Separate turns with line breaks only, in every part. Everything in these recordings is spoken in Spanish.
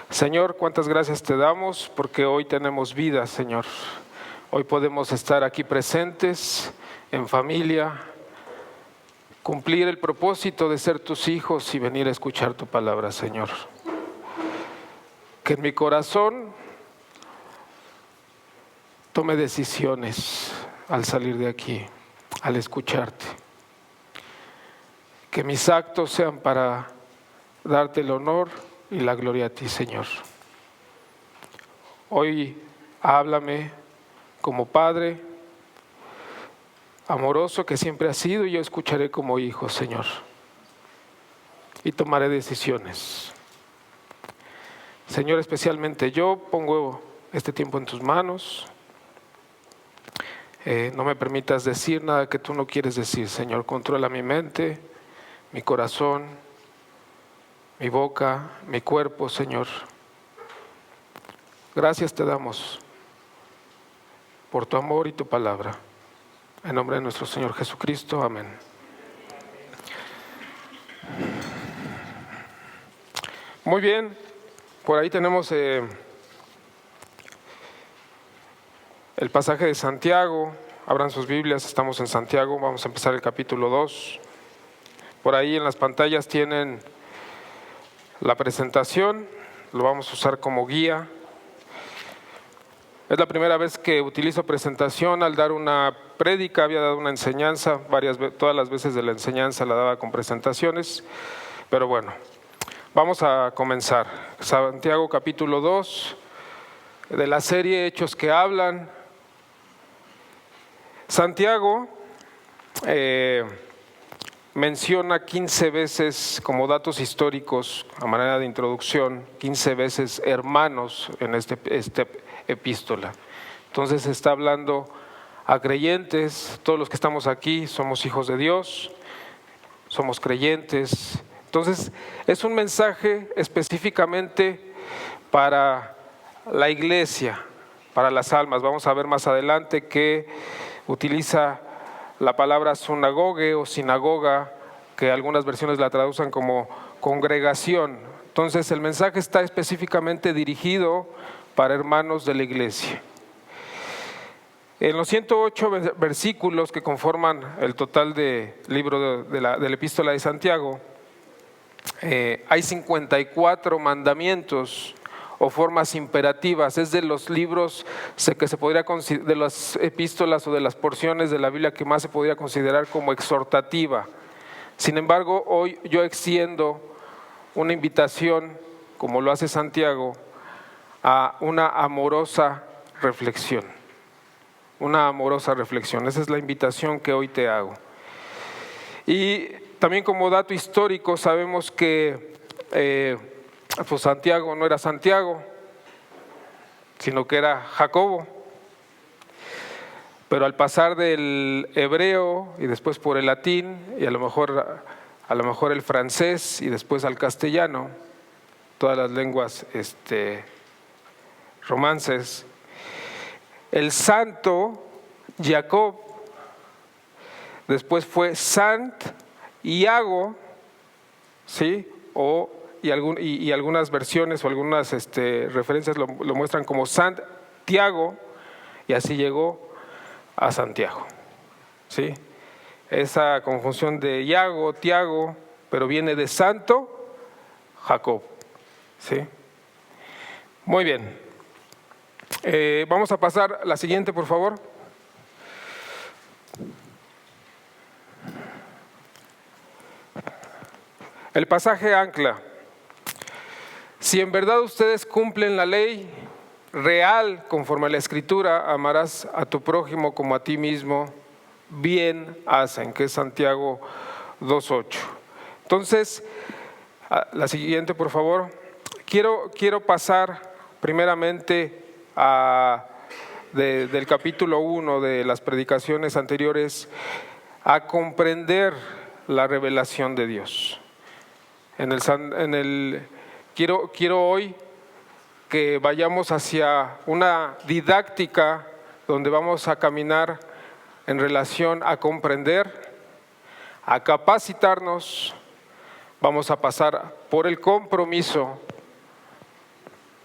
Señor, cuántas gracias te damos porque hoy tenemos vida, Señor. Hoy podemos estar aquí presentes en familia, cumplir el propósito de ser tus hijos y venir a escuchar tu palabra, Señor. Que en mi corazón tome decisiones al salir de aquí, al escucharte. Que mis actos sean para darte el honor y la gloria a ti, Señor. Hoy háblame como Padre amoroso que siempre has sido, y yo escucharé como hijo, Señor, y tomaré decisiones. Señor, especialmente yo pongo este tiempo en tus manos. No me permitas decir nada que tú no quieres decir, Señor. Controla mi mente, mi corazón, mi boca, mi cuerpo, Señor. Gracias te damos por tu amor y tu palabra. En nombre de nuestro Señor Jesucristo, amén. Muy bien, por ahí tenemos el pasaje de Santiago. Abran sus Biblias, estamos en Santiago, vamos a empezar el capítulo 2. Por ahí en las pantallas tienen la presentación, lo vamos a usar como guía. Es la primera vez que utilizo presentación al dar una prédica. Había dado una enseñanza, todas las veces de la enseñanza la daba con presentaciones, pero bueno, vamos a comenzar. Santiago capítulo 2, de la serie Hechos que hablan. Santiago menciona 15 veces, como datos históricos, a manera de introducción, 15 veces hermanos en este epístola. Entonces está hablando a creyentes. Todos los que estamos aquí somos hijos de Dios, somos creyentes. Entonces es un mensaje específicamente para la iglesia, para las almas. Vamos a ver más adelante que utiliza la palabra sunagoge o sinagoga, que algunas versiones la traducen como congregación. Entonces el mensaje está específicamente dirigido para hermanos de la iglesia. En los 108 versículos que conforman el total del libro de la epístola de Santiago, hay 54 mandamientos o formas imperativas. Es de los libros que se podría considerar, de las epístolas o de las porciones de la Biblia que más se podría considerar como exhortativa. Sin embargo, hoy yo extiendo una invitación, como lo hace Santiago, a una amorosa reflexión. Una amorosa reflexión. Esa es la invitación que hoy te hago. Y también como dato histórico sabemos que pues Santiago no era Santiago, sino que era Jacobo. Pero al pasar del hebreo y después por el latín y a lo mejor el francés y después al castellano, todas las lenguas romances, el santo Jacob después fue Sant Iago, ¿sí? Y algunas versiones o algunas referencias lo muestran como Santiago, y así llegó a Santiago, ¿sí? Esa conjunción de Iago, Tiago, pero viene de santo Jacob, ¿sí? Muy bien. Vamos a pasar a la siguiente, por favor. El pasaje ancla. Si en verdad ustedes cumplen la ley real conforme a la Escritura, amarás a tu prójimo como a ti mismo, bien hacen, que es Santiago 2:8. Entonces, la siguiente, por favor. Quiero pasar primeramente del capítulo 1 de las predicaciones anteriores a comprender la revelación de Dios. Quiero hoy que vayamos hacia una didáctica donde vamos a caminar en relación a comprender, a capacitarnos. Vamos a pasar por el compromiso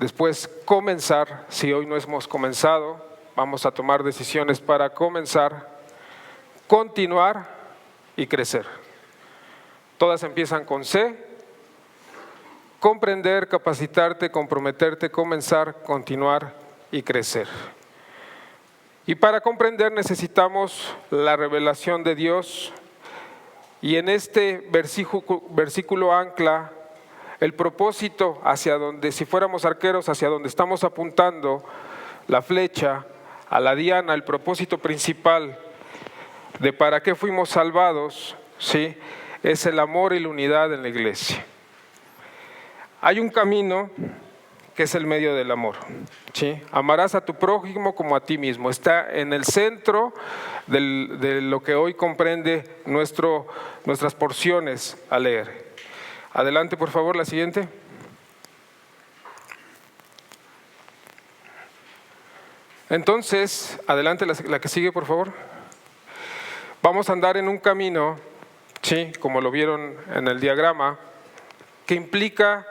Después, comenzar. Si hoy no hemos comenzado, vamos a tomar decisiones para comenzar, continuar y crecer. Todas empiezan con C: comprender, capacitarte, comprometerte, comenzar, continuar y crecer. Y para comprender necesitamos la revelación de Dios, y en este versículo ancla el propósito hacia donde, si fuéramos arqueros, hacia donde estamos apuntando la flecha, a la diana, el propósito principal de para qué fuimos salvados, ¿sí?, es el amor y la unidad en la iglesia. Hay un camino que es el medio del amor, ¿sí? Amarás a tu prójimo como a ti mismo. Está en el centro de lo que hoy comprende nuestras porciones a leer. Adelante, por favor, la siguiente. Entonces, adelante la que sigue, por favor. Vamos a andar en un camino, sí, como lo vieron en el diagrama, que implica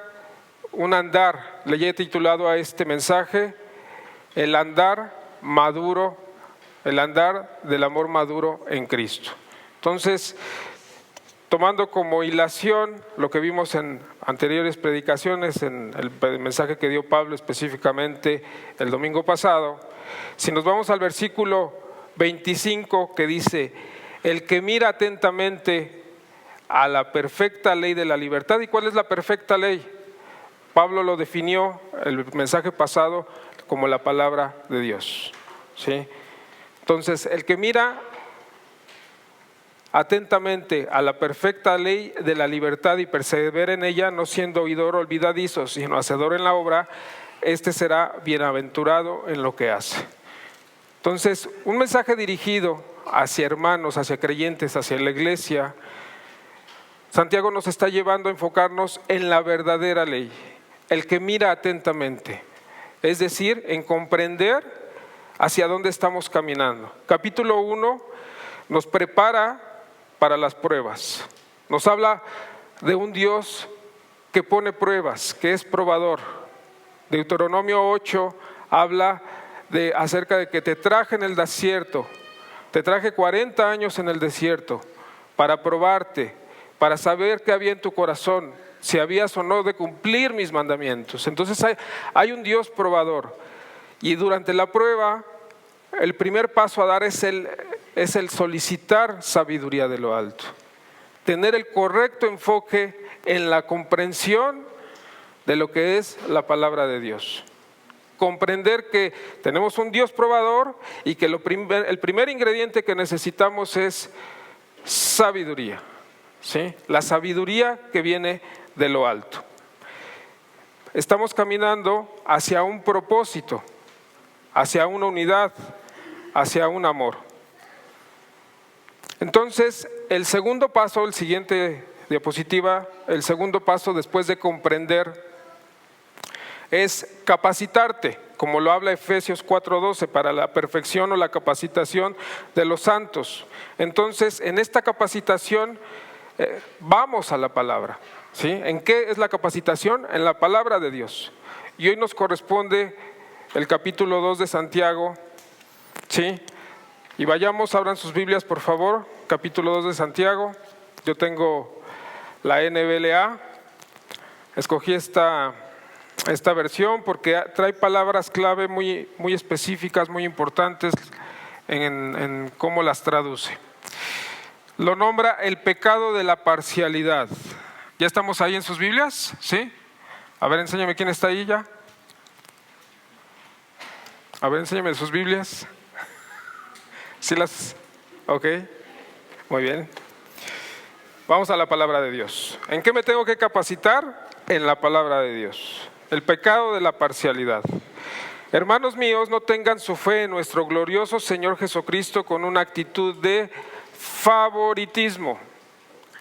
un andar. Le he titulado a este mensaje el andar maduro, el andar del amor maduro en Cristo. Entonces, tomando como hilación lo que vimos en anteriores predicaciones, en el mensaje que dio Pablo específicamente el domingo pasado, si nos vamos al versículo 25 que dice: el que mira atentamente a la perfecta ley de la libertad. ¿Y cuál es la perfecta ley? Pablo lo definió el mensaje pasado como la palabra de Dios, ¿sí? Entonces, el que mira atentamente a la perfecta ley de la libertad y persevera en ella, no siendo oidor olvidadizo, sino hacedor en la obra, este será bienaventurado en lo que hace. Entonces, un mensaje dirigido hacia hermanos, hacia creyentes, hacia la iglesia. Santiago nos está llevando a enfocarnos en la verdadera ley, el que mira atentamente, es decir, en comprender hacia dónde estamos caminando. Capítulo 1 nos prepara para las pruebas. Nos habla de un Dios que pone pruebas, que es probador. Deuteronomio 8 habla acerca de que te traje en el desierto, te traje 40 años en el desierto para probarte, para saber qué había en tu corazón, si habías o no de cumplir mis mandamientos. Entonces hay un Dios probador, y durante la prueba el primer paso a dar es el solicitar sabiduría de lo alto, tener el correcto enfoque en la comprensión de lo que es la palabra de Dios. Comprender que tenemos un Dios probador y que el primer ingrediente que necesitamos es sabiduría, ¿sí? La sabiduría que viene de lo alto. Estamos caminando hacia un propósito, hacia una unidad, hacia un amor. Entonces, el segundo paso, el siguiente diapositiva, el segundo paso después de comprender es capacitarte, como lo habla Efesios 4:12, para la perfección o la capacitación de los santos. Entonces, en esta capacitación vamos a la palabra, ¿sí? ¿En qué es la capacitación? En la palabra de Dios. Y hoy nos corresponde el capítulo 2 de Santiago, ¿sí? Y vayamos, abran sus Biblias, por favor, capítulo 2 de Santiago. Yo tengo la NBLA, escogí esta versión porque trae palabras clave muy específicas, muy importantes en cómo las traduce. Lo nombra el pecado de la parcialidad. ¿Ya estamos ahí en sus Biblias? ¿Sí? A ver, enséñame quién está ahí ya. A ver, enséñame sus Biblias. ¿Sí las? Ok, muy bien. Vamos a la palabra de Dios. ¿En qué me tengo que capacitar? En la palabra de Dios. El pecado de la parcialidad. Hermanos míos, no tengan su fe en nuestro glorioso Señor Jesucristo con una actitud de favoritismo.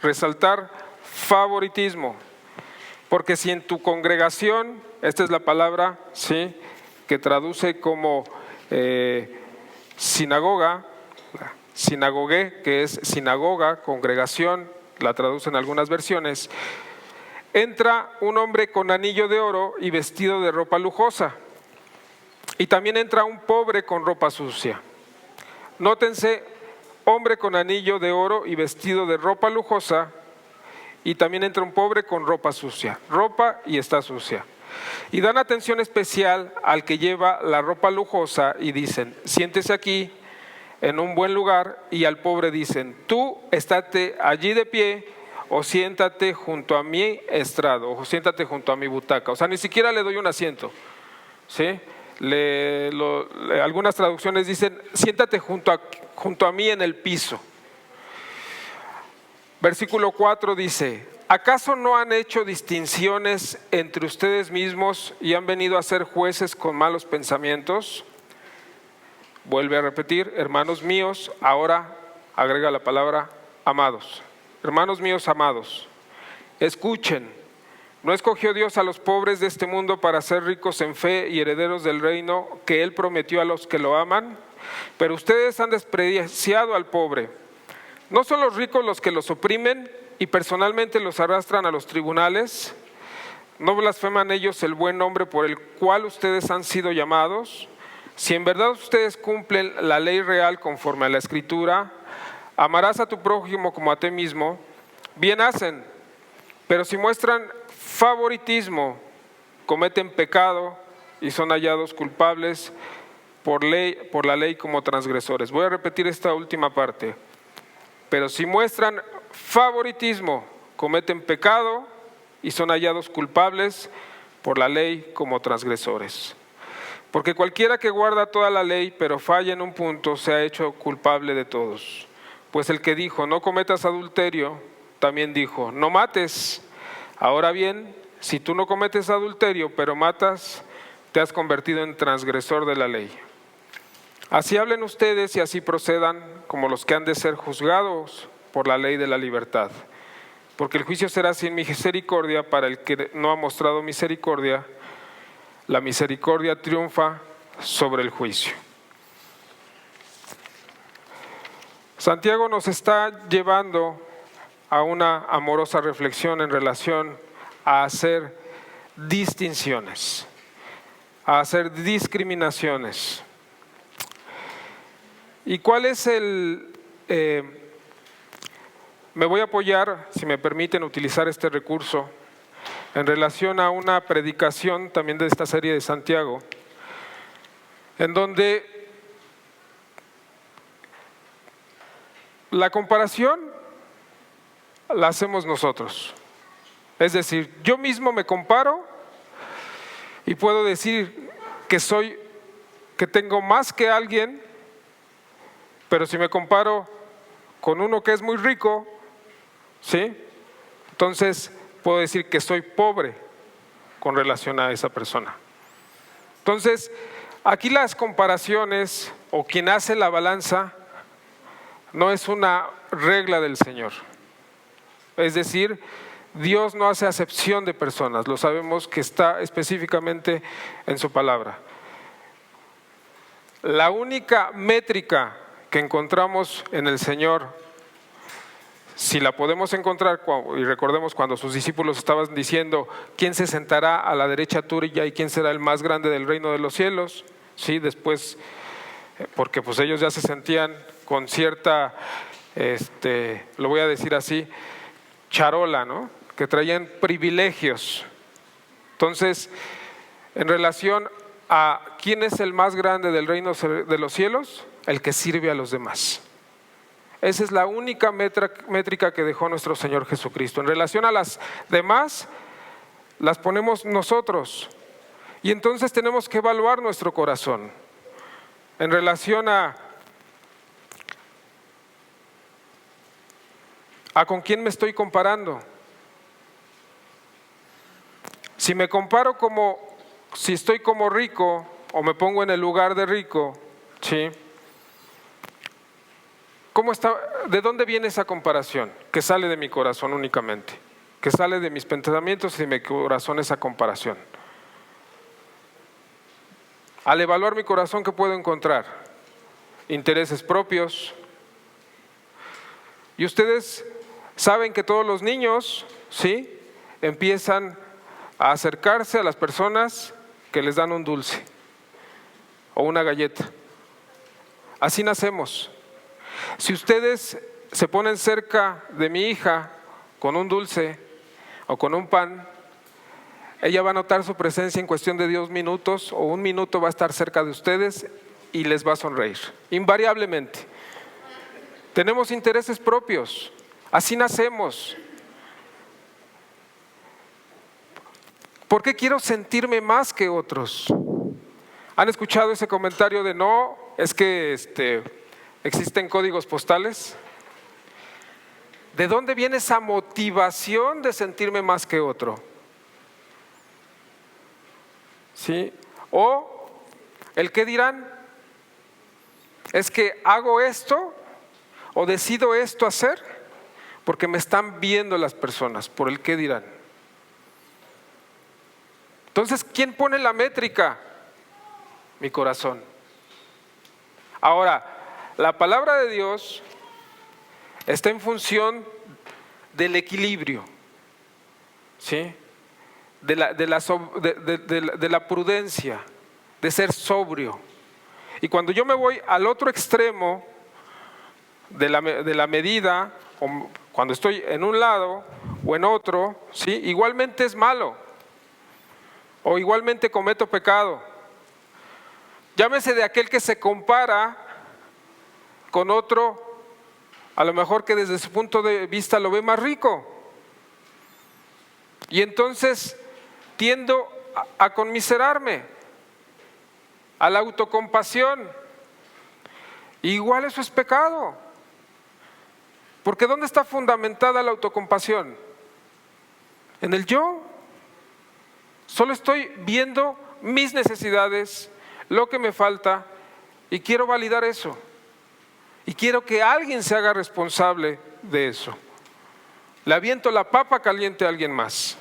Resaltar favoritismo. Porque si en tu congregación, esta es la palabra, ¿sí?, que traduce como sinagoga, sinagogue, que es sinagoga, congregación, la traducen algunas versiones. entra un hombre con anillo de oro y vestido de ropa lujosa. Y también entra un pobre con ropa sucia. Nótense, hombre con anillo de oro y vestido de ropa lujosa, y también entra un pobre con ropa sucia. Ropa y está sucia. Y dan atención especial al que lleva la ropa lujosa y dicen, siéntese aquí en un buen lugar, y al pobre dicen, tú estate allí de pie o siéntate junto a mi estrado o siéntate junto a mi butaca. O sea, ni siquiera le doy un asiento, ¿sí? Algunas traducciones dicen, siéntate junto a mí en el piso. Versículo 4 dice, ¿acaso no han hecho distinciones entre ustedes mismos y han venido a ser jueces con malos pensamientos? Vuelve a repetir, hermanos míos, ahora agrega la palabra amados. Hermanos míos amados, escuchen, ¿no escogió Dios a los pobres de este mundo para ser ricos en fe y herederos del reino que Él prometió a los que lo aman? Pero ustedes han despreciado al pobre. ¿No son los ricos los que los oprimen y personalmente los arrastran a los tribunales? ¿No blasfeman ellos el buen nombre por el cual ustedes han sido llamados? Si en verdad ustedes cumplen la ley real conforme a la Escritura, amarás a tu prójimo como a ti mismo, bien hacen. Pero si muestran favoritismo, cometen pecado y son hallados culpables por la ley como transgresores. Voy a repetir esta última parte. Pero si muestran favoritismo, cometen pecado y son hallados culpables por la ley como transgresores. Porque cualquiera que guarda toda la ley, pero falla en un punto, se ha hecho culpable de todos. Pues el que dijo, no cometas adulterio, también dijo, no mates. Ahora bien, si tú no cometes adulterio, pero matas, te has convertido en transgresor de la ley. Así hablen ustedes y así procedan como los que han de ser juzgados por la ley de la libertad. Porque el juicio será sin misericordia para el que no ha mostrado misericordia. La misericordia triunfa sobre el juicio. Santiago nos está llevando a una amorosa reflexión en relación a hacer distinciones, a hacer discriminaciones. ¿Y cuál es me voy a apoyar, si me permiten utilizar este recurso, en relación a una predicación también de esta serie de Santiago, en donde la comparación la hacemos nosotros. Es decir, yo mismo me comparo y puedo decir que tengo más que alguien, pero si me comparo con uno que es muy rico, ¿sí? Entonces puedo decir que soy pobre con relación a esa persona. Entonces, aquí las comparaciones o quien hace la balanza no es una regla del Señor. Es decir, Dios no hace acepción de personas, lo sabemos que está específicamente en su palabra. La única métrica que encontramos en el Señor, si la podemos encontrar, y recordemos cuando sus discípulos estaban diciendo, ¿quién se sentará a la derecha tuya y quién será el más grande del reino de los cielos? Sí, después, porque pues ellos ya se sentían con cierta, lo voy a decir así, charola, ¿no? Que traían privilegios. Entonces, en relación a quién es el más grande del reino de los cielos, el que sirve a los demás. Esa es la única métrica que dejó nuestro Señor Jesucristo. En relación a las demás, las ponemos nosotros. Y entonces tenemos que evaluar nuestro corazón. En relación a con quién me estoy comparando. Si me comparo si estoy como rico o me pongo en el lugar de rico, ¿sí? ¿De dónde viene esa comparación? Que sale de mi corazón únicamente, que sale de mis pensamientos y de mi corazón esa comparación. Al evaluar mi corazón, ¿qué puedo encontrar? Intereses propios. Y ustedes saben que todos los niños, ¿sí? empiezan a acercarse a las personas que les dan un dulce o una galleta. Así nacemos. Si ustedes se ponen cerca de mi hija con un dulce o con un pan, ella va a notar su presencia en cuestión de 2 minutos o 1 minuto, va a estar cerca de ustedes y les va a sonreír, invariablemente. Tenemos intereses propios, así nacemos. ¿Por qué quiero sentirme más que otros? ¿Han escuchado ese comentario de no, es que existen códigos postales? ¿De dónde viene esa motivación de sentirme más que otro? ¿Sí? O el qué dirán, es que hago esto o decido esto hacer porque me están viendo las personas, por el qué dirán. Entonces, ¿quién pone la métrica? Mi corazón. Ahora, la palabra de Dios está en función del equilibrio, ¿sí? De la prudencia, de ser sobrio. Y cuando yo me voy al otro extremo de la medida, o cuando estoy en un lado o en otro, ¿sí? Igualmente es malo, o igualmente cometo pecado. Llámese de aquel que se compara con otro, a lo mejor que desde su punto de vista lo ve más rico. Y entonces tiendo a conmiserarme, a la autocompasión. Igual eso es pecado. Porque ¿dónde está fundamentada la autocompasión? En el yo. Solo estoy viendo mis necesidades, lo que me falta, y quiero validar eso. Y quiero que alguien se haga responsable de eso. Le aviento la papa caliente a alguien más.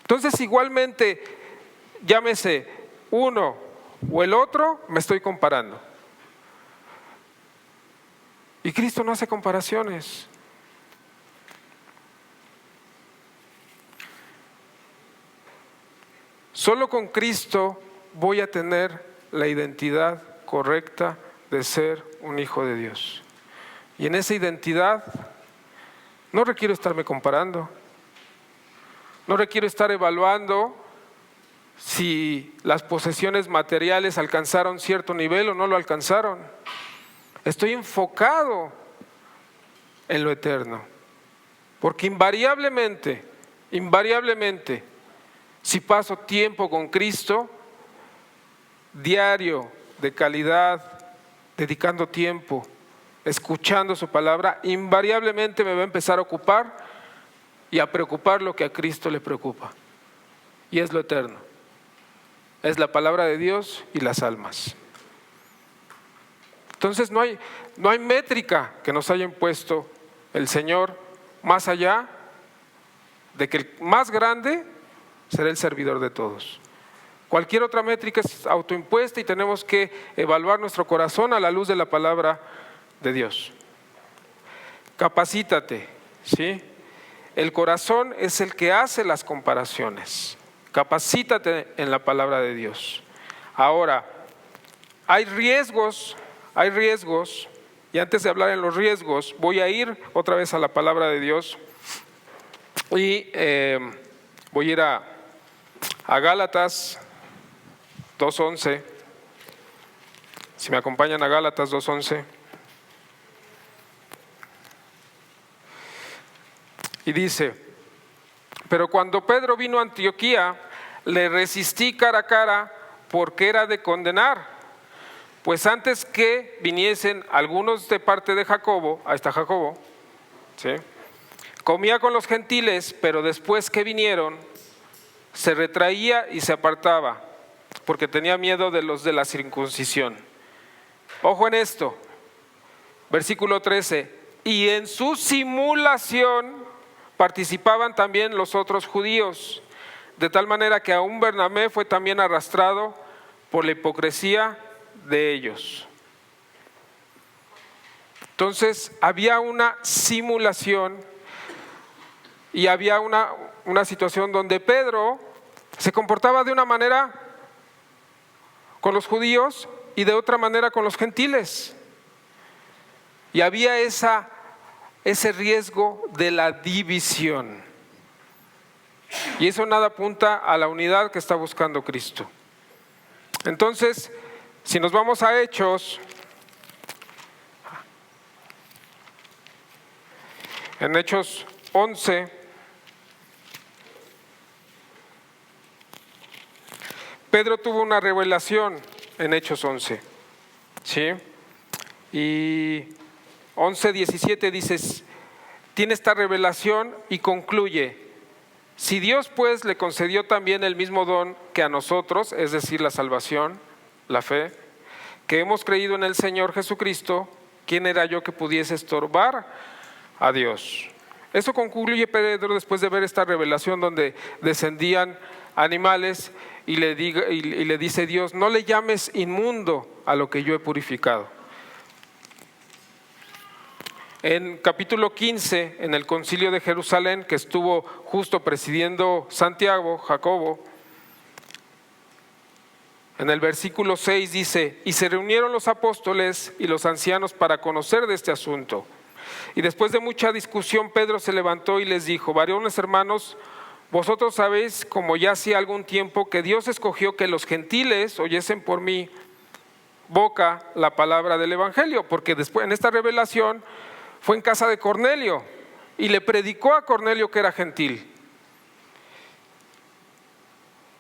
Entonces, igualmente, llámese uno o el otro, me estoy comparando. Y Cristo no hace comparaciones. Solo con Cristo voy a tener la identidad correcta de ser un hijo de Dios. Y en esa identidad no requiero estarme comparando. No requiero estar evaluando si las posesiones materiales alcanzaron cierto nivel o no lo alcanzaron. Estoy enfocado en lo eterno. Porque invariablemente, si paso tiempo con Cristo, diario, de calidad, dedicando tiempo, escuchando su palabra, invariablemente me va a empezar a ocupar y a preocupar lo que a Cristo le preocupa. Y es lo eterno. Es la palabra de Dios y las almas. Entonces no hay métrica que nos haya impuesto el Señor más allá de que el más grande será el servidor de todos. Cualquier otra métrica es autoimpuesta y tenemos que evaluar nuestro corazón a la luz de la palabra de Dios. Capacítate, ¿sí? El corazón es el que hace las comparaciones. Capacítate en la palabra de Dios. Ahora, hay riesgos, y antes de hablar en los riesgos, voy a ir otra vez a la palabra de Dios y voy a ir a Gálatas 2:11. Si me acompañan a Gálatas 2:11. Y dice: pero cuando Pedro vino a Antioquía, le resistí cara a cara porque era de condenar. Pues antes que viniesen algunos de parte de Jacobo, ahí está Jacobo, ¿sí? Comía con los gentiles, pero después que vinieron, se retraía y se apartaba, porque tenía miedo de los de la circuncisión. Ojo en esto, versículo 13, y en su simulación participaban también los otros judíos, de tal manera que aún Bernabé fue también arrastrado por la hipocresía de ellos. Entonces había una simulación y había una situación donde Pedro se comportaba de una manera con los judíos y de otra manera con los gentiles. Y había ese riesgo de la división. Y eso nada apunta a la unidad que está buscando Cristo. Entonces, si nos vamos a Hechos, en Hechos 11, Pedro tuvo una revelación en Hechos 11, ¿sí? Y 11:17 dice, tiene esta revelación y concluye: si Dios pues le concedió también el mismo don que a nosotros, es decir, la salvación, la fe, que hemos creído en el Señor Jesucristo, ¿quién era yo que pudiese estorbar a Dios? Eso concluye Pedro después de ver esta revelación donde descendían animales y le dice Dios: no le llames inmundo a lo que yo he purificado. En capítulo 15, en el concilio de Jerusalén, que estuvo justo presidiendo Santiago, Jacobo, en el versículo 6 dice: y se reunieron los apóstoles y los ancianos para conocer de este asunto. Y después de mucha discusión, Pedro se levantó y les dijo: varones hermanos, vosotros sabéis, como ya hacía algún tiempo, que Dios escogió que los gentiles oyesen por mi boca la palabra del evangelio, porque después en esta revelación fue en casa de Cornelio y le predicó a Cornelio, que era gentil.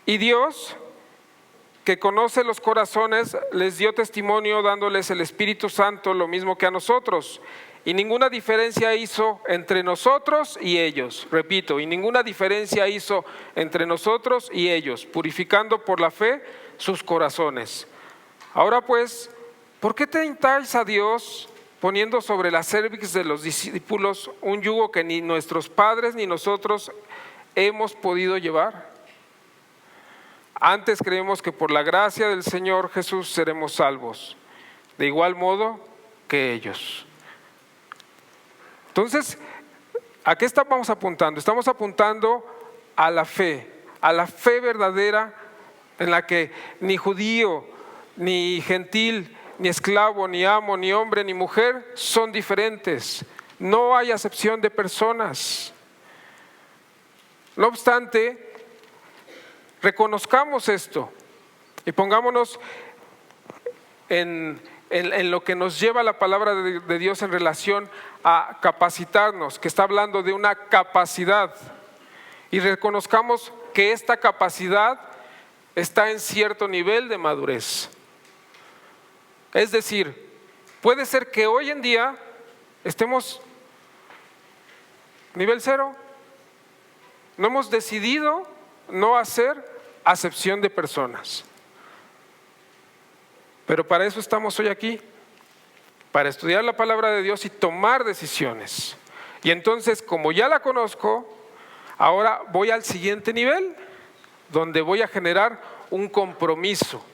Y Dios, que conoce los corazones, les dio testimonio dándoles el Espíritu Santo, lo mismo que a nosotros. Y ninguna diferencia hizo entre nosotros y ellos. Repito, y ninguna diferencia hizo entre nosotros y ellos, purificando por la fe sus corazones. Ahora pues, ¿por qué tentáis a Dios poniendo sobre la cerviz de los discípulos un yugo que ni nuestros padres ni nosotros hemos podido llevar? Antes creemos que por la gracia del Señor Jesús seremos salvos, de igual modo que ellos. Entonces, ¿a qué estamos apuntando? Estamos apuntando a la fe verdadera, en la que ni judío, ni gentil, ni esclavo, ni amo, ni hombre, ni mujer son diferentes. No hay acepción de personas. No obstante, reconozcamos esto y pongámonos en lo que nos lleva la palabra de Dios en relación a capacitarnos, que está hablando de una capacidad, y reconozcamos que esta capacidad está en cierto nivel de madurez. Es decir, puede ser que hoy en día estemos nivel 0. No hemos decidido no hacer acepción de personas. Pero para eso estamos hoy aquí, para estudiar la palabra de Dios y tomar decisiones. Y entonces, como ya la conozco, ahora voy al siguiente nivel, donde voy a generar un compromiso.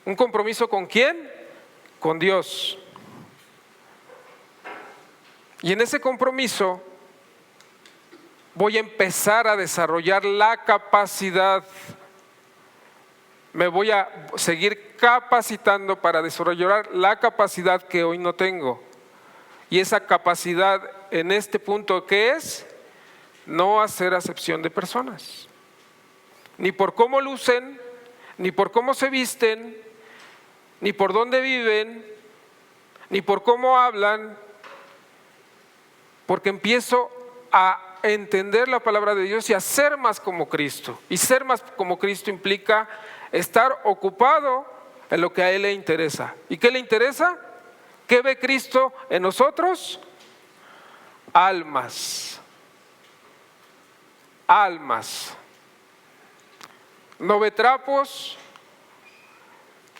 ¿Un compromiso con quién? Con Dios. Y en ese compromiso voy a empezar a desarrollar la capacidad. Me voy a seguir capacitando para desarrollar la capacidad que hoy no tengo. Y esa capacidad en este punto, ¿qué es? No hacer acepción de personas. Ni por cómo lucen, ni por cómo se visten, ni por dónde viven, ni por cómo hablan, porque empiezo a entender la palabra de Dios y a ser más como Cristo. Y ser más como Cristo implica estar ocupado en lo que a Él le interesa. ¿Y qué le interesa? ¿Qué ve Cristo en nosotros? Almas. Almas. No ve trapos,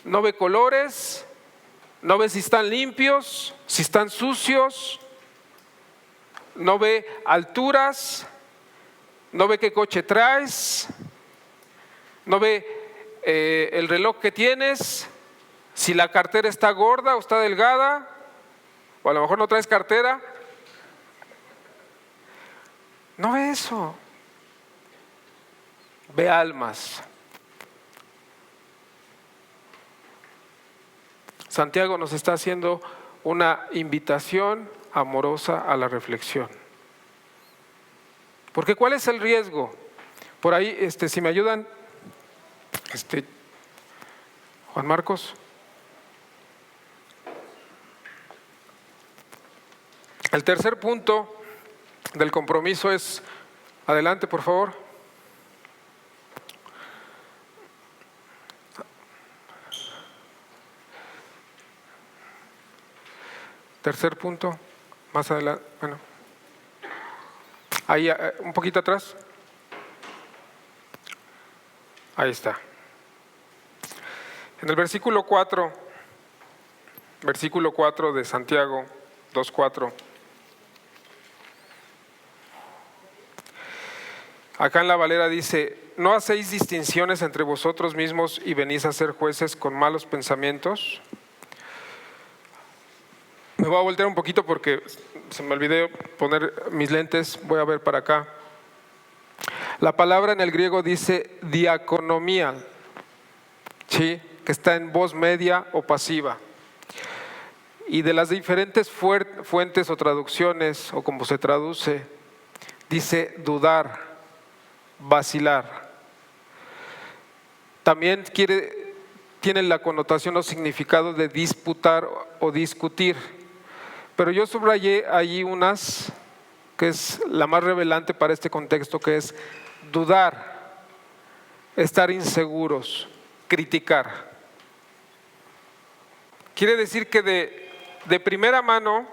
no ve colores, no ve si están limpios, si están sucios, no ve alturas, no ve qué coche traes, no ve el reloj que tienes, si la cartera está gorda o está delgada, o a lo mejor no traes cartera. No ve eso. Ve almas. Santiago nos está haciendo una invitación amorosa a la reflexión. Porque ¿cuál es el riesgo? Por ahí, si me ayudan, Juan Marcos. El tercer punto del compromiso es, adelante por favor. Tercer punto, más adelante, bueno, ahí un poquito atrás. Ahí está. En el versículo 4 de Santiago 2:4. Acá en la Valera dice: ¿no hacéis distinciones entre vosotros mismos y venís a ser jueces con malos pensamientos? Me voy a voltear un poquito porque se me olvidó poner mis lentes. Voy a ver para acá. La palabra en el griego dice diaconomía, ¿sí? Que está en voz media o pasiva. Y de las diferentes fuentes o traducciones, o como se traduce, dice dudar, vacilar. También tiene la connotación o significado de disputar o discutir. Pero yo subrayé allí unas que es la más revelante para este contexto, que es dudar, estar inseguros, criticar. Quiere decir que de primera mano,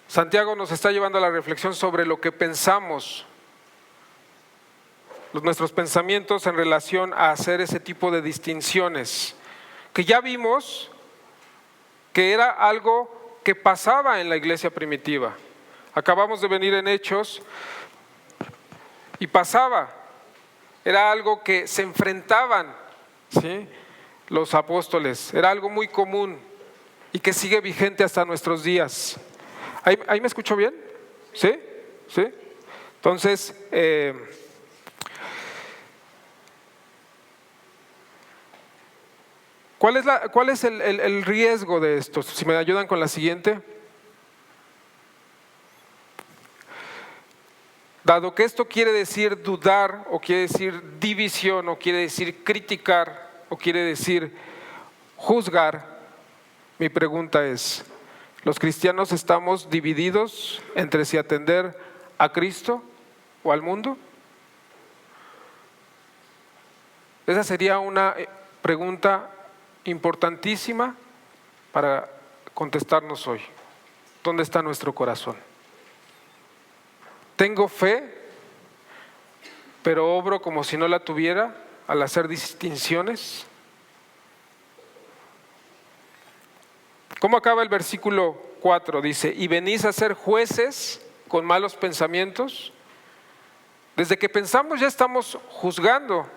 Santiago nos está llevando a la reflexión sobre lo que pensamos, nuestros pensamientos en relación a hacer ese tipo de distinciones, que ya vimos que era algo que pasaba en la iglesia primitiva. Acabamos de venir en Hechos y pasaba. Era algo que se enfrentaban, ¿sí?, los apóstoles. Era algo muy común y que sigue vigente hasta nuestros días. ¿Ahí me escucho bien? ¿Sí? ¿Sí? Entonces, ¿cuál es el riesgo de esto? Si me ayudan con la siguiente. Dado que esto quiere decir dudar, o quiere decir división, o quiere decir criticar, o quiere decir juzgar, mi pregunta es: ¿los cristianos estamos divididos entre si atender a Cristo o al mundo? Esa sería una pregunta importantísima para contestarnos hoy. ¿Dónde está nuestro corazón? ¿Tengo fe, pero obro como si no la tuviera al hacer distinciones? ¿Cómo acaba el versículo 4? Dice: ¿y venís a ser jueces con malos pensamientos? Desde que pensamos ya estamos juzgando,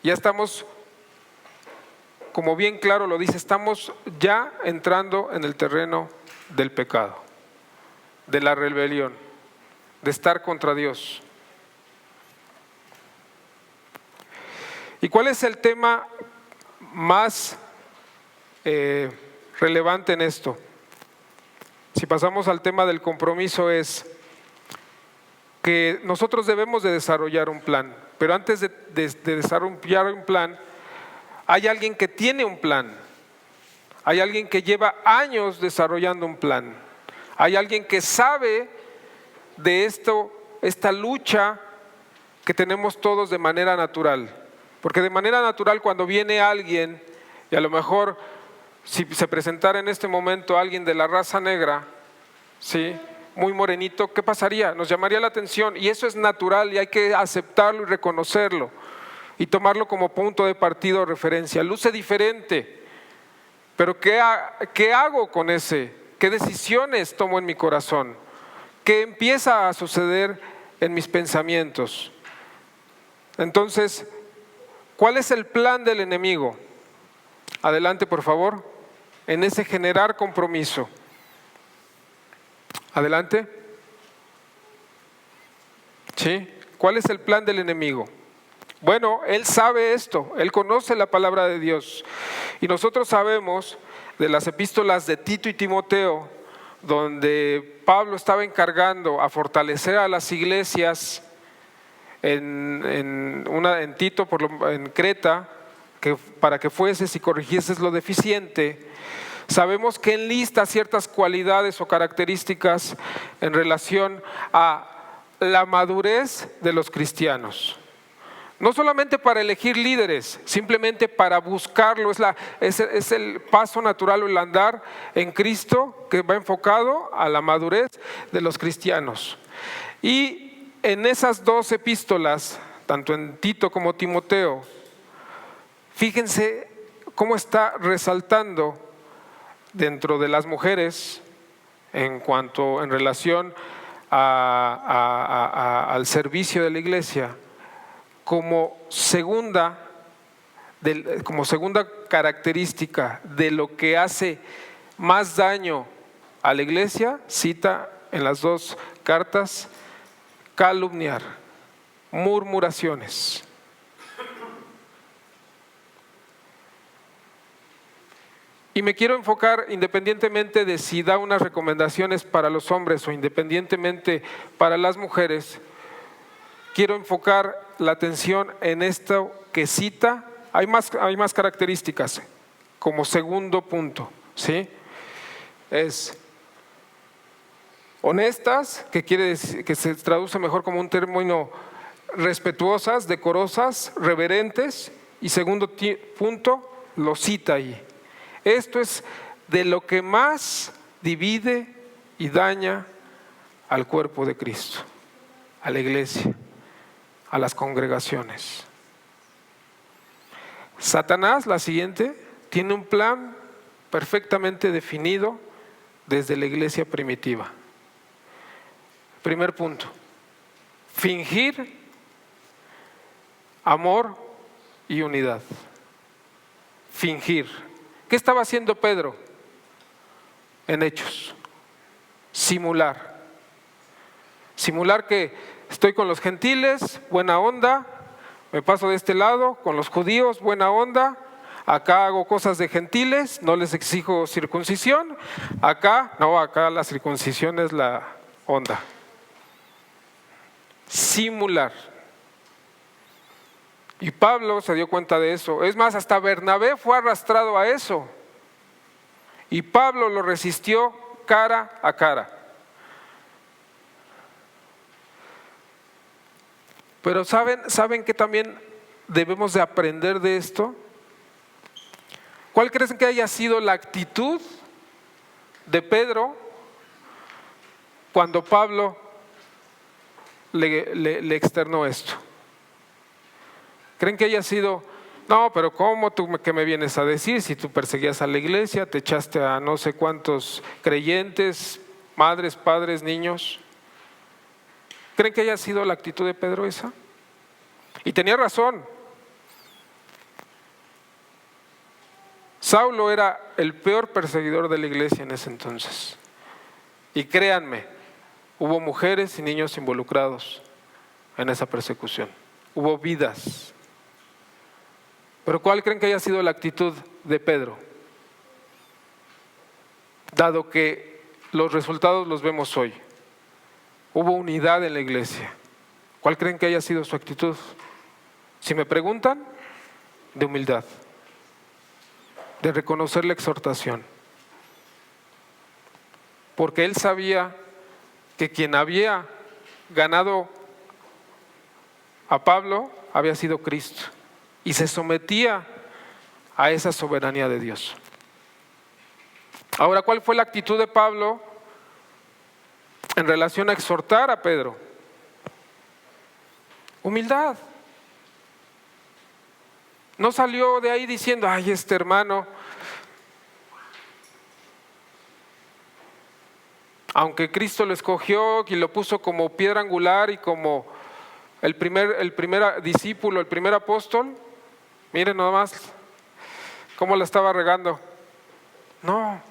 ya estamos, como bien claro lo dice, estamos ya entrando en el terreno del pecado, de la rebelión, de estar contra Dios. ¿Y cuál es el tema más relevante en esto? Si pasamos al tema del compromiso, es que nosotros debemos de desarrollar un plan, pero antes de desarrollar un plan, hay alguien que tiene un plan, hay alguien que lleva años desarrollando un plan, hay alguien que sabe de esta lucha que tenemos todos de manera natural. Porque de manera natural, cuando viene alguien, y a lo mejor si se presentara en este momento alguien de la raza negra, ¿sí?, muy morenito, ¿qué pasaría? Nos llamaría la atención, y eso es natural y hay que aceptarlo y reconocerlo y tomarlo como punto de partida o referencia. Luce diferente, pero ¿qué hago con ese? ¿Qué decisiones tomo en mi corazón? ¿Qué empieza a suceder en mis pensamientos? Entonces, ¿cuál es el plan del enemigo? Adelante, por favor, en ese generar compromiso. Adelante. ¿Sí? ¿Cuál es el plan del enemigo? Bueno, él sabe esto, él conoce la palabra de Dios. Y nosotros sabemos de las epístolas de Tito y Timoteo, donde Pablo estaba encargando a fortalecer a las iglesias en Tito, en Creta, para que fueses y corrigieses lo deficiente. Sabemos que enlista ciertas cualidades o características en relación a la madurez de los cristianos. No solamente para elegir líderes, simplemente para buscarlo. Es el paso natural o el andar en Cristo que va enfocado a la madurez de los cristianos. Y en esas dos epístolas, tanto en Tito como Timoteo, fíjense cómo está resaltando dentro de las mujeres en relación al servicio de la iglesia, como segunda característica de lo que hace más daño a la iglesia, cita en las dos cartas: calumniar, murmuraciones. Y me quiero enfocar, independientemente de si da unas recomendaciones para los hombres o independientemente para las mujeres, quiero enfocar la atención en esto que cita. Hay más características como segundo punto, ¿sí? Es honestas, que quiere decir, que se traduce mejor como un término respetuosas, decorosas, reverentes. Y segundo punto, lo cita ahí. Esto es de lo que más divide y daña al cuerpo de Cristo, a la iglesia, a las congregaciones. Satanás, la siguiente, tiene un plan perfectamente definido desde la iglesia primitiva. Primer punto: fingir amor y unidad. Fingir. ¿Qué estaba haciendo Pedro en Hechos? Simular. Simular que estoy con los gentiles, buena onda, me paso de este lado, con los judíos, buena onda, acá hago cosas de gentiles, no les exijo circuncisión, acá la circuncisión es la onda. Simular. Y Pablo se dio cuenta de eso. Es más, hasta Bernabé fue arrastrado a eso. Y Pablo lo resistió cara a cara. Pero ¿saben que también debemos de aprender de esto? ¿Cuál creen que haya sido la actitud de Pedro cuando Pablo le externó esto? ¿Creen que haya sido, no, pero cómo tú qué me vienes a decir si tú perseguías a la iglesia, te echaste a no sé cuántos creyentes, madres, padres, niños? ¿Creen que haya sido la actitud de Pedro esa? Y tenía razón. Saulo era el peor perseguidor de la iglesia en ese entonces. Y créanme, hubo mujeres y niños involucrados en esa persecución. Hubo vidas. Pero ¿cuál creen que haya sido la actitud de Pedro? Dado que los resultados los vemos hoy. Hubo unidad en la iglesia. ¿Cuál creen que haya sido su actitud? Si me preguntan, de humildad, de reconocer la exhortación. Porque él sabía que quien había ganado a Pablo había sido Cristo. Y se sometía a esa soberanía de Dios. Ahora, ¿cuál fue la actitud de Pablo en relación a exhortar a Pedro? Humildad. No salió de ahí diciendo, ay, este hermano, aunque Cristo lo escogió y lo puso como piedra angular y como el primer discípulo, el primer apóstol, miren nomás cómo la estaba regando. No,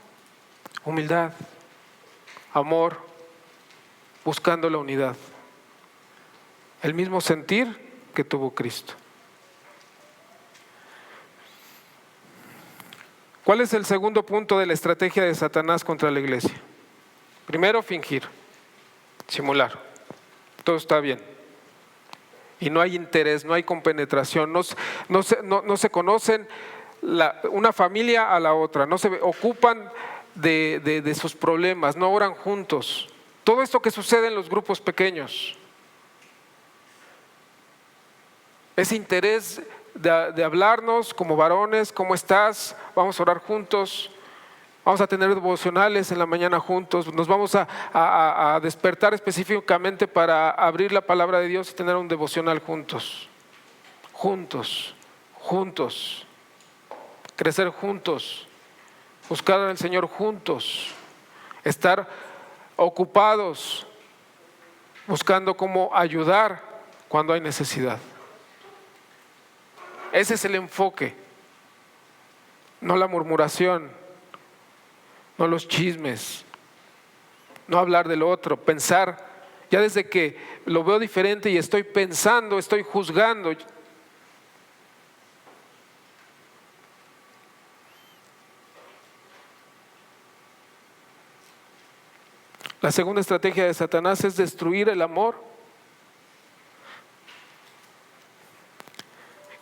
humildad, amor, buscando la unidad. el mismo sentir que tuvo Cristo. ¿Cuál es el segundo punto de la estrategia de Satanás contra la iglesia? Primero, fingir, simular. Todo está bien. Y no hay interés, no hay compenetración, no se conocen una familia a la otra, no se ocupan de sus problemas, no oran juntos. Todo esto que sucede en los grupos pequeños. Ese interés de hablarnos como varones, ¿cómo estás? Vamos a orar juntos, vamos a tener devocionales en la mañana juntos, nos vamos a despertar específicamente para abrir la palabra de Dios y tener un devocional juntos, crecer juntos, buscar al Señor juntos, estar ocupados, buscando cómo ayudar cuando hay necesidad. Ese es el enfoque, no la murmuración, no los chismes, no hablar del otro, pensar. Ya desde que lo veo diferente y estoy pensando, estoy juzgando. La segunda estrategia de Satanás es destruir el amor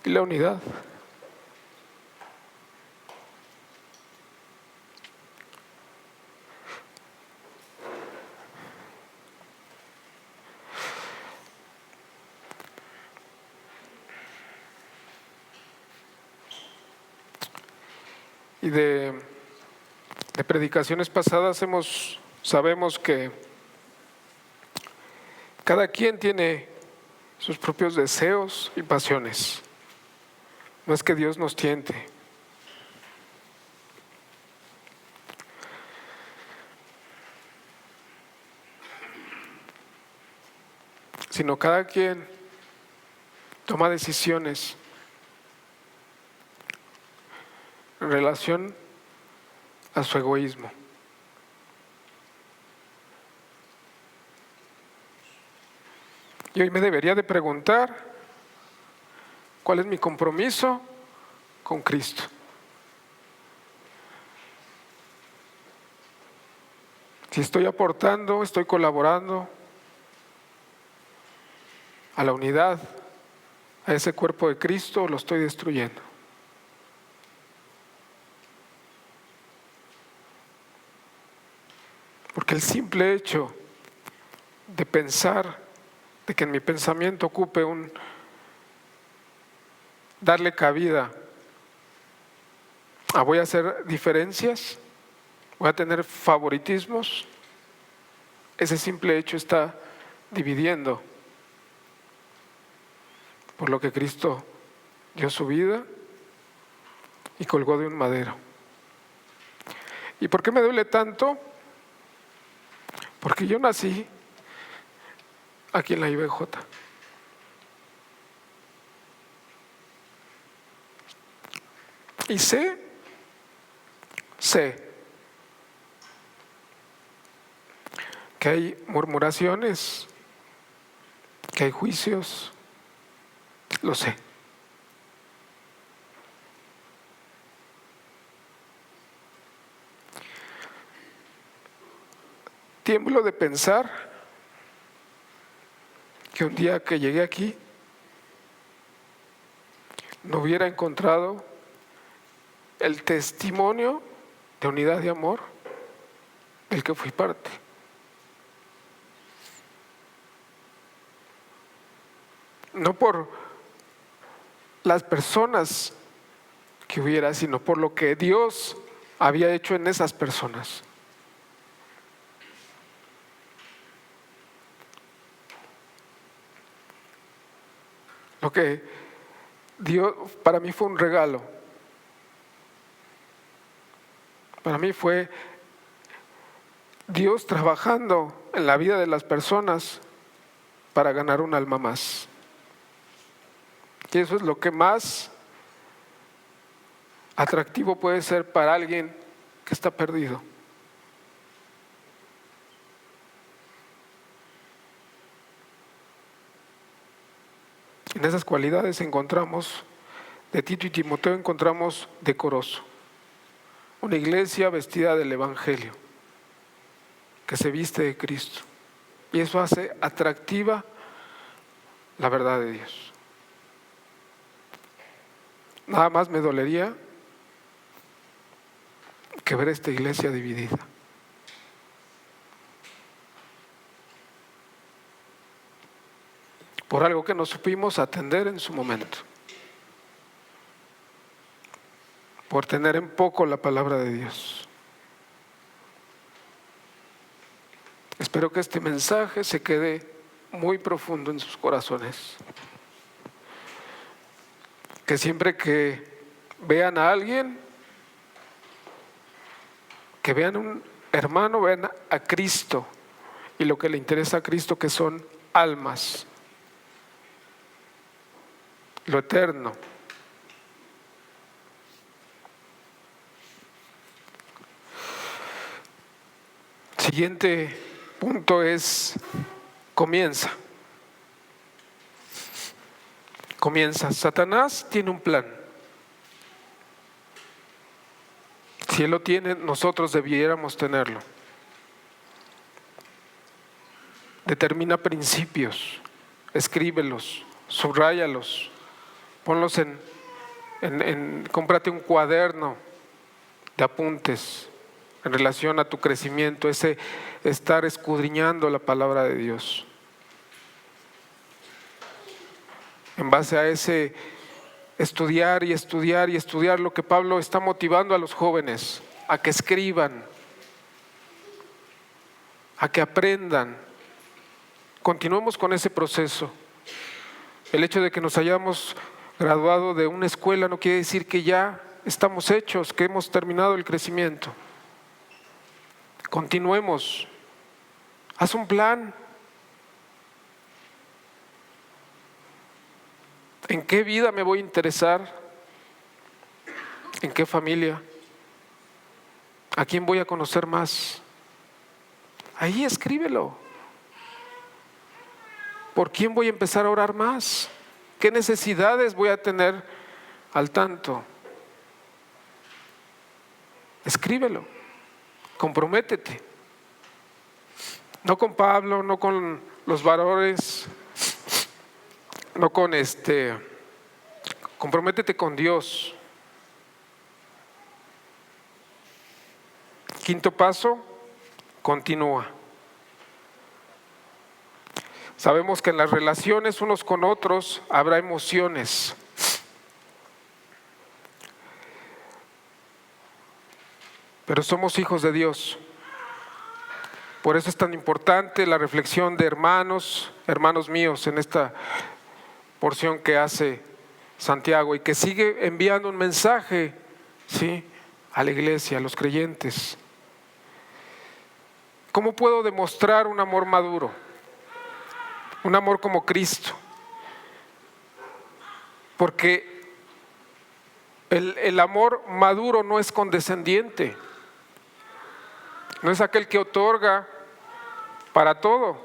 y la unidad. Y de predicaciones pasadas sabemos que cada quien tiene sus propios deseos y pasiones. No es que Dios nos tiente. Sino cada quien toma decisiones en relación a su egoísmo. Y hoy me debería de preguntar, ¿cuál es mi compromiso con Cristo? Si estoy aportando, estoy colaborando a la unidad, a ese cuerpo de Cristo, lo estoy destruyendo. Porque el simple hecho de pensar, de que en mi pensamiento ocupe darle cabida voy a hacer diferencias, voy a tener favoritismos, ese simple hecho está dividiendo. Por lo que Cristo dio su vida y colgó de un madero. ¿Y por qué me duele tanto? Porque yo nací aquí en la IBJ. Y sé que hay murmuraciones, que hay juicios, lo sé. Tiemblo de pensar que un día que llegué aquí no hubiera encontrado el testimonio de unidad y amor del que fui parte. No por las personas que hubiera, sino por lo que Dios había hecho en esas personas. Lo que Dios para mí fue un regalo. Para mí fue Dios trabajando en la vida de las personas para ganar un alma más. Y eso es lo que más atractivo puede ser para alguien que está perdido. En esas cualidades encontramos, de Tito y Timoteo encontramos decoroso. Una iglesia vestida del Evangelio, que se viste de Cristo. Y eso hace atractiva la verdad de Dios. Nada más me dolería que ver esta iglesia dividida. Por algo que no supimos atender en su momento. Por tener en poco la palabra de Dios. Espero que este mensaje se quede muy profundo en sus corazones. Que siempre que vean a alguien, que vean a un hermano, vean a Cristo. Y lo que le interesa a Cristo, que son almas. Lo eterno. Siguiente punto es comienza. Satanás tiene un plan. Si él lo tiene, nosotros debiéramos tenerlo. Determina principios, escríbelos, subráyalos. Ponlos cómprate un cuaderno de apuntes en relación a tu crecimiento, ese estar escudriñando la palabra de Dios. En base a ese estudiar y estudiar y estudiar, lo que Pablo está motivando a los jóvenes, a que escriban, a que aprendan. Continuemos con ese proceso. El hecho de que nos hayamos graduado de una escuela no quiere decir que ya estamos hechos, que hemos terminado el crecimiento. Continuemos. Haz un plan. ¿En qué vida me voy a interesar? ¿En qué familia? ¿A quién voy a conocer más? Ahí escríbelo. ¿Por quién voy a empezar a orar más? ¿Qué necesidades voy a tener al tanto? Escríbelo, comprométete. No con Pablo, no con los varones, no con comprométete con Dios. Quinto paso, continúa. Sabemos que en las relaciones unos con otros habrá emociones. Pero somos hijos de Dios. Por eso es tan importante la reflexión de hermanos míos, en esta porción que hace Santiago y que sigue enviando un mensaje, ¿sí?, a la iglesia, a los creyentes. ¿Cómo puedo demostrar un amor maduro? Un amor como Cristo. Porque el amor maduro no es condescendiente. No es aquel que otorga para todo.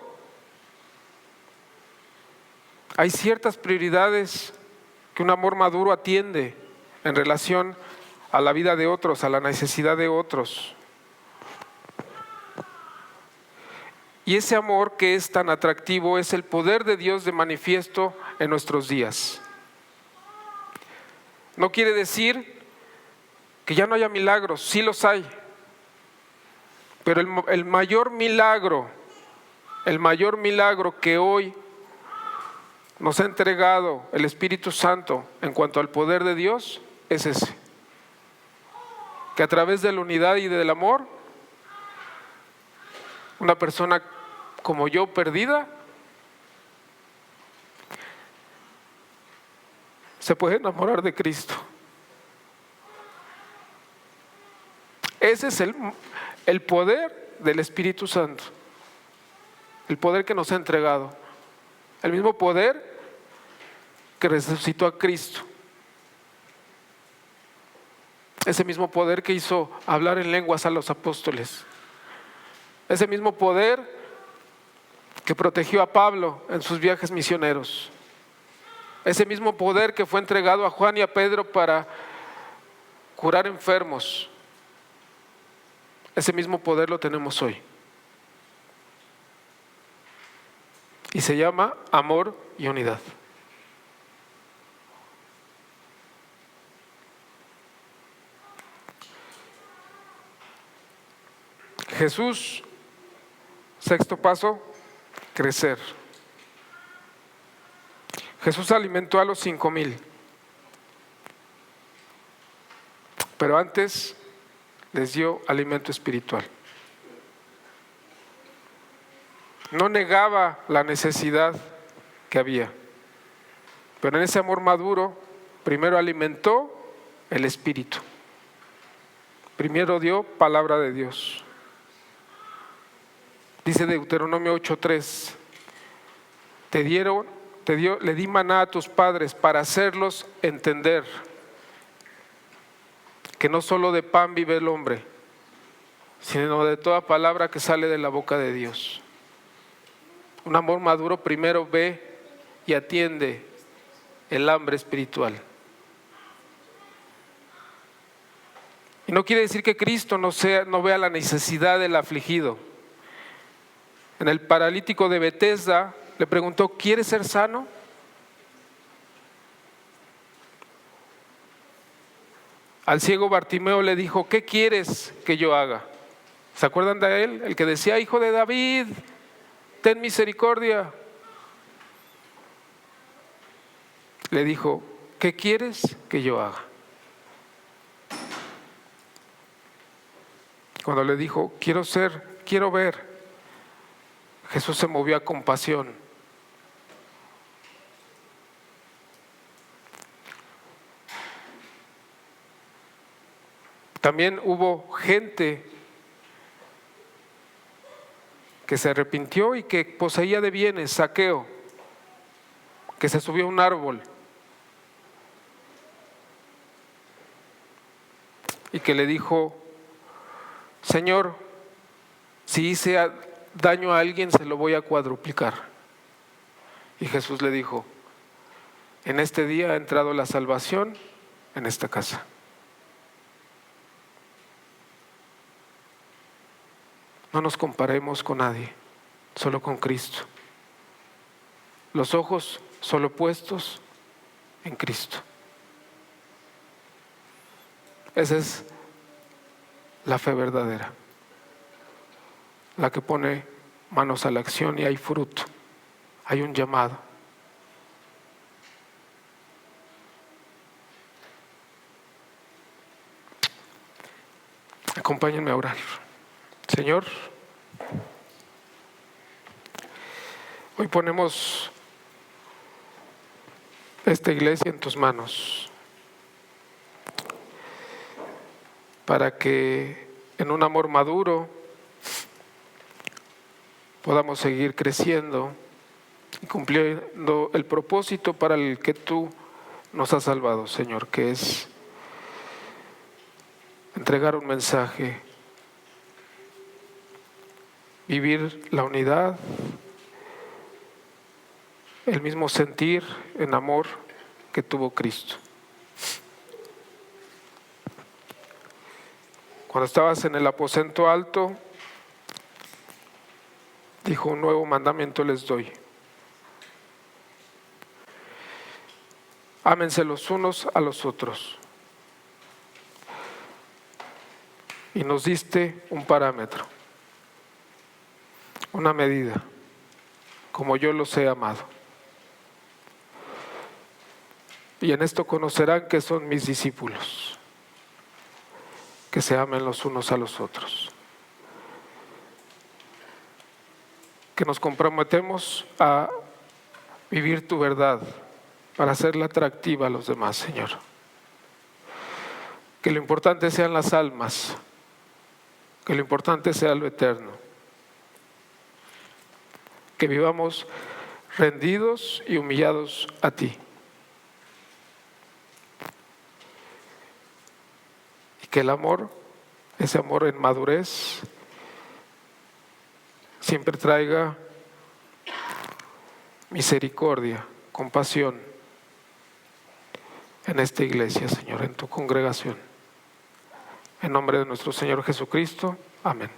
Hay ciertas prioridades que un amor maduro atiende en relación a la vida de otros, a la necesidad de otros. Y ese amor que es tan atractivo es el poder de Dios de manifiesto en nuestros días. No quiere decir que ya no haya milagros, sí los hay. Pero el mayor milagro que hoy nos ha entregado el Espíritu Santo en cuanto al poder de Dios es ese. Que a través de la unidad y del amor, una persona como yo perdida se puede enamorar de Cristo. Ese es el poder del Espíritu Santo, el poder que nos ha entregado, el mismo poder que resucitó a Cristo, ese mismo poder que hizo hablar en lenguas a los apóstoles, ese mismo poder que protegió a Pablo en sus viajes misioneros. ese mismo poder que fue entregado a Juan y a Pedro para curar enfermos, ese mismo poder lo tenemos hoy. Y se llama amor y unidad. Jesús, sexto paso, crecer. Jesús alimentó a los 5,000, pero antes les dio alimento espiritual. No negaba la necesidad que había, pero en ese amor maduro, primero alimentó el espíritu. Primero dio palabra de Dios. Dice Deuteronomio 8:3, le di maná a tus padres para hacerlos entender que no solo de pan vive el hombre, sino de toda palabra que sale de la boca de Dios. Un amor maduro primero ve y atiende el hambre espiritual. Y no quiere decir que Cristo no vea la necesidad del afligido. En el paralítico de Betesda le preguntó: ¿quieres ser sano? Al ciego Bartimeo le dijo: ¿qué quieres que yo haga? ¿Se acuerdan de él? El que decía: hijo de David, ten misericordia. Le dijo: ¿qué quieres que yo haga? Cuando le dijo: quiero ver, Jesús se movió a compasión. También hubo gente que se arrepintió y que poseía de bienes, Zaqueo, que se subió a un árbol y que le dijo: Señor, si hice daño a alguien, se lo voy a cuadruplicar. Y Jesús le dijo: en este día ha entrado la salvación en esta casa. No nos comparemos con nadie, solo con Cristo. Los ojos solo puestos en Cristo. Esa es la fe verdadera, la que pone manos a la acción y hay fruto, hay un llamado. Acompáñenme a orar. Señor, hoy ponemos esta iglesia en tus manos para que en un amor maduro podamos seguir creciendo y cumpliendo el propósito para el que tú nos has salvado, Señor, que es entregar un mensaje, vivir la unidad, el mismo sentir en amor que tuvo Cristo. Cuando estabas en el aposento alto, dijo: un nuevo mandamiento les doy. Ámense los unos a los otros. Y nos diste un parámetro, una medida, como yo los he amado. Y en esto conocerán que son mis discípulos, que se amen los unos a los otros. Que nos comprometemos a vivir tu verdad para hacerla atractiva a los demás, Señor. Que lo importante sean las almas, que lo importante sea lo eterno. Que vivamos rendidos y humillados a ti. Y que el amor, ese amor en madurez, siempre traiga misericordia, compasión en esta iglesia, Señor, en tu congregación. En nombre de nuestro Señor Jesucristo. Amén.